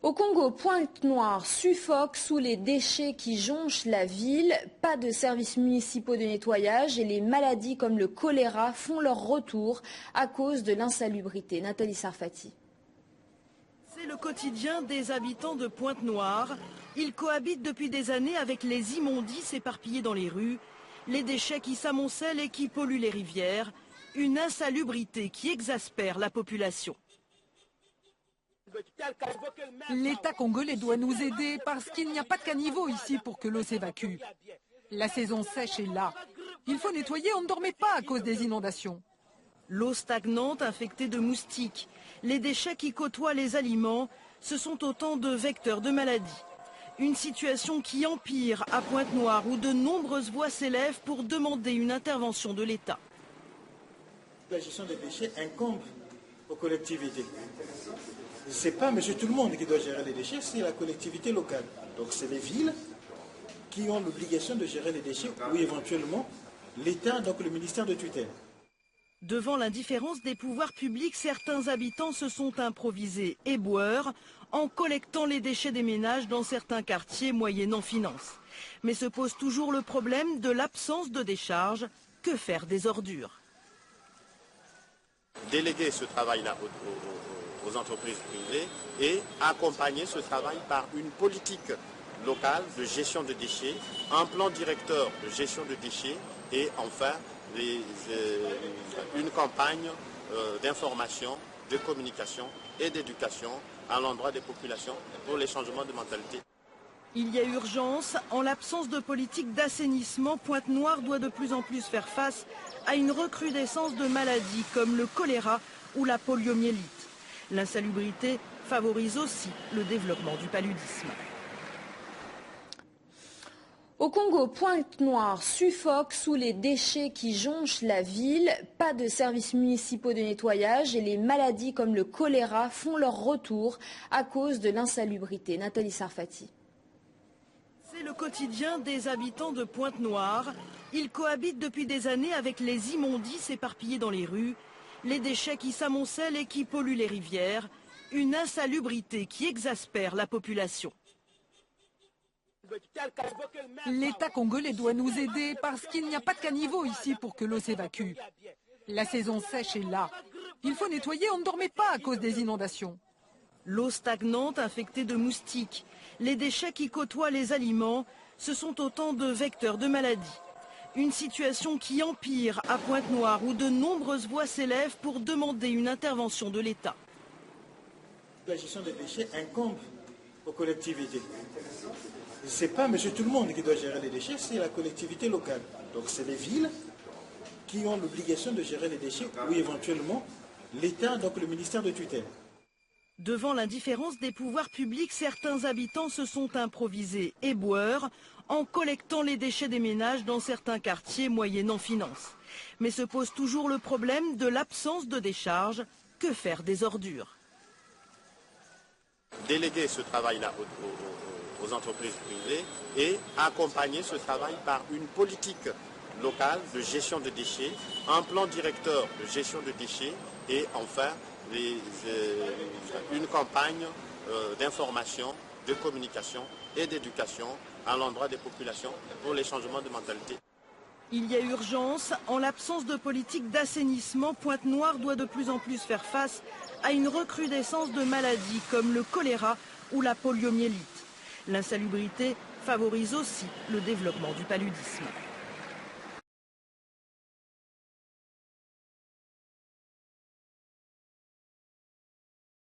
Au Congo, Pointe-Noire suffoque sous les déchets qui jonchent la ville. Pas de services municipaux de nettoyage et les maladies comme le choléra font leur retour à cause de l'insalubrité. Nathalie Sarfati. C'est le quotidien des habitants de Pointe-Noire. Ils cohabitent depuis des années avec les immondices éparpillés dans les rues, les déchets qui s'amoncellent et qui polluent les rivières, une insalubrité qui exaspère la population. L'État congolais doit nous aider parce qu'il n'y a pas de caniveau ici pour que l'eau s'évacue. La saison sèche est là. Il faut nettoyer, on ne dormait pas à cause des inondations. L'eau stagnante infectée de moustiques, les déchets qui côtoient les aliments, ce sont autant de vecteurs de maladies. Une situation qui empire à Pointe-Noire où de nombreuses voix s'élèvent pour demander une intervention de l'État. La gestion des déchets incombe aux collectivités. Ce n'est pas monsieur tout le monde qui doit gérer les déchets, c'est la collectivité locale. Donc c'est les villes qui ont l'obligation de gérer les déchets ou éventuellement l'État, donc le ministère de tutelle. Devant l'indifférence des pouvoirs publics, certains habitants se sont improvisés éboueurs en collectant les déchets des ménages dans certains quartiers moyennant finance. Mais se pose toujours le problème de l'absence de décharge. Que faire des ordures? Déléguer ce travail-là aux entreprises privées et accompagner ce travail par une politique locale de gestion de déchets, un plan directeur de gestion de déchets et enfin une campagne d'information, de communication et d'éducation à l'endroit des populations pour les changements de mentalité. Il y a urgence. En l'absence de politique d'assainissement, Pointe-Noire doit de plus en plus faire face à une recrudescence de maladies comme le choléra ou la poliomyélite. L'insalubrité favorise aussi le développement du paludisme. Au Congo, Pointe-Noire suffoque sous les déchets qui jonchent la ville. Pas de services municipaux de nettoyage et les maladies comme le choléra font leur retour à cause de l'insalubrité. Nathalie Sarfati. C'est le quotidien des habitants de Pointe-Noire. Ils cohabitent depuis des années avec les immondices éparpillés dans les rues, les déchets qui s'amoncellent et qui polluent les rivières, une insalubrité qui exaspère la population. L'État congolais doit nous aider parce qu'il n'y a pas de caniveau ici pour que l'eau s'évacue. La saison sèche est là. Il faut nettoyer, on ne dormait pas à cause des inondations. L'eau stagnante infectée de moustiques, les déchets qui côtoient les aliments, ce sont autant de vecteurs de maladies. Une situation qui empire à Pointe-Noire où de nombreuses voix s'élèvent pour demander une intervention de l'État. La gestion des déchets incombe aux collectivités. Ce n'est pas monsieur tout le monde qui doit gérer les déchets, c'est la collectivité locale. Donc c'est les villes qui ont l'obligation de gérer les déchets ou éventuellement l'État, donc le ministère de tutelle. Devant l'indifférence des pouvoirs publics, certains habitants se sont improvisés éboueurs en collectant les déchets des ménages dans certains quartiers moyennant finance. Mais se pose toujours le problème de l'absence de décharge. Que faire des ordures? Déléguer ce travail-là aux entreprises privées et accompagner ce travail par une politique locale de gestion de déchets, un plan directeur de gestion de déchets et enfin une campagne d'information, de communication et d'éducation à l'endroit des populations pour les changements de mentalité. Il y a urgence. En l'absence de politique d'assainissement, Pointe-Noire doit de plus en plus faire face à une recrudescence de maladies comme le choléra ou la poliomyélite. L'insalubrité favorise aussi le développement du paludisme.